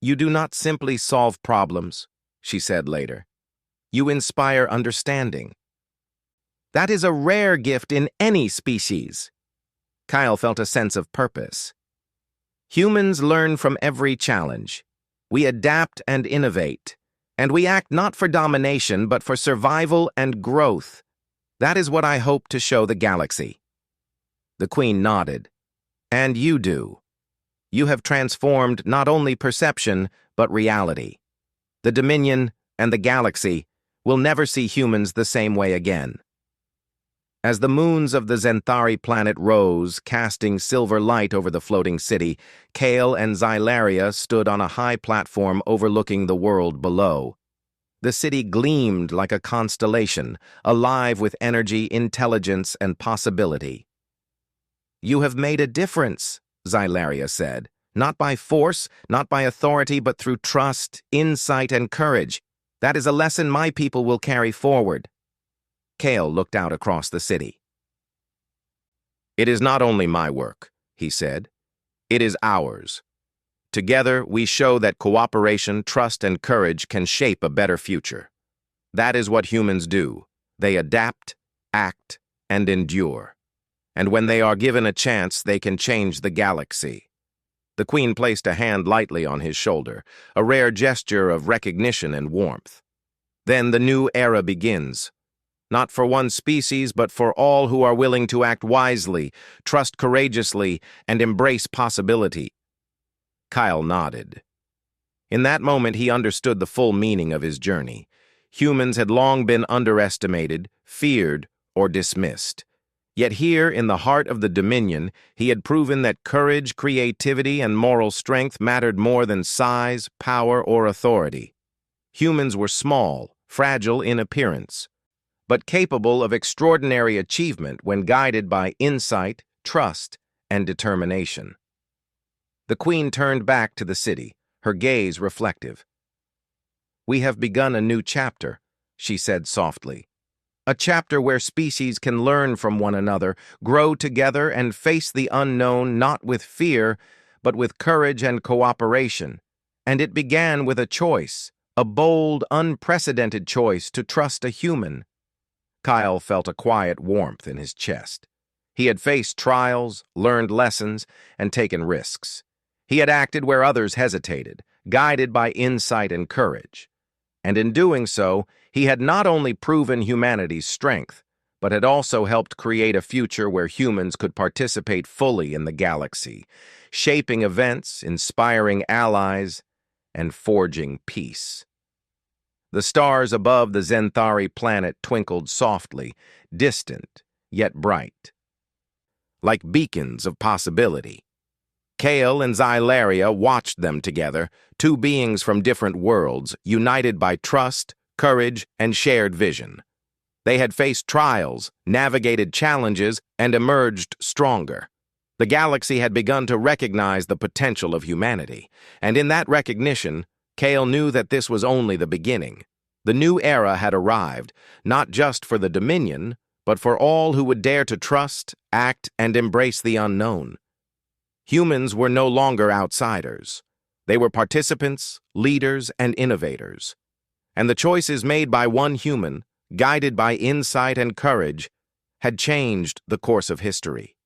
"You do not simply solve problems," she said later. "You inspire understanding. That is a rare gift in any species." Kyle felt a sense of purpose. Humans learn from every challenge. We adapt and innovate, and we act not for domination but for survival and growth. That is what I hope to show the galaxy. The Queen nodded. "And you do. You have transformed not only perception, but reality. The Dominion and the galaxy will never see humans the same way again." As the moons of the Zenthari planet rose, casting silver light over the floating city, Kale and Zelaria stood on a high platform overlooking the world below. The city gleamed like a constellation, alive with energy, intelligence, and possibility. "You have made a difference," Zelaria said, "not by force, not by authority, but through trust, insight, and courage. That is a lesson my people will carry forward." Kale looked out across the city. "It is not only my work," he said. "It is ours. Together, we show that cooperation, trust, and courage can shape a better future. That is what humans do. They adapt, act, and endure. And when they are given a chance, they can change the galaxy." The Queen placed a hand lightly on his shoulder, a rare gesture of recognition and warmth. "Then the new era begins. Not for one species, but for all who are willing to act wisely, trust courageously, and embrace possibility." Kyle nodded. In that moment, he understood the full meaning of his journey. Humans had long been underestimated, feared, or dismissed. Yet here, in the heart of the Dominion, he had proven that courage, creativity, and moral strength mattered more than size, power, or authority. Humans were small, fragile in appearance, but capable of extraordinary achievement when guided by insight, trust, and determination. The Queen turned back to the city, her gaze reflective. "We have begun a new chapter," she said softly. "A chapter where species can learn from one another, grow together, and face the unknown not with fear, but with courage and cooperation. And it began with a choice, a bold, unprecedented choice to trust a human." Kyle felt a quiet warmth in his chest. He had faced trials, learned lessons, and taken risks. He had acted where others hesitated, guided by insight and courage. And in doing so, he had not only proven humanity's strength, but had also helped create a future where humans could participate fully in the galaxy, shaping events, inspiring allies, and forging peace. The stars above the Zenthari planet twinkled softly, distant, yet bright, like beacons of possibility. Kale and Zelaria watched them together, two beings from different worlds, united by trust, courage, and shared vision. They had faced trials, navigated challenges, and emerged stronger. The galaxy had begun to recognize the potential of humanity, and in that recognition, Kale knew that this was only the beginning. The new era had arrived, not just for the Dominion, but for all who would dare to trust, act, and embrace the unknown. Humans were no longer outsiders. They were participants, leaders, and innovators. And the choices made by one human, guided by insight and courage, had changed the course of history.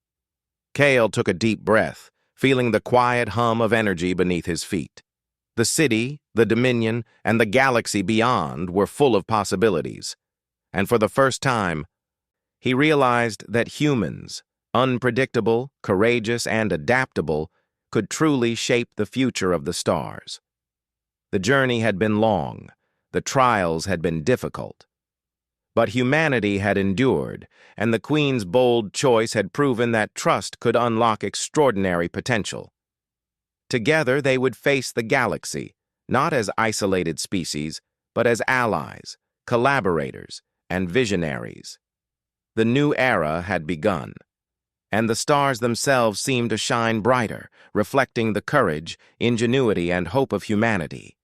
Kale took a deep breath, feeling the quiet hum of energy beneath his feet. The city, the Dominion, and the galaxy beyond were full of possibilities. And for the first time, he realized that humans, unpredictable, courageous, and adaptable, could truly shape the future of the stars. The journey had been long, the trials had been difficult. But humanity had endured, and the Queen's bold choice had proven that trust could unlock extraordinary potential. Together they would face the galaxy, not as isolated species, but as allies, collaborators, and visionaries. The new era had begun, and the stars themselves seemed to shine brighter, reflecting the courage, ingenuity, and hope of humanity.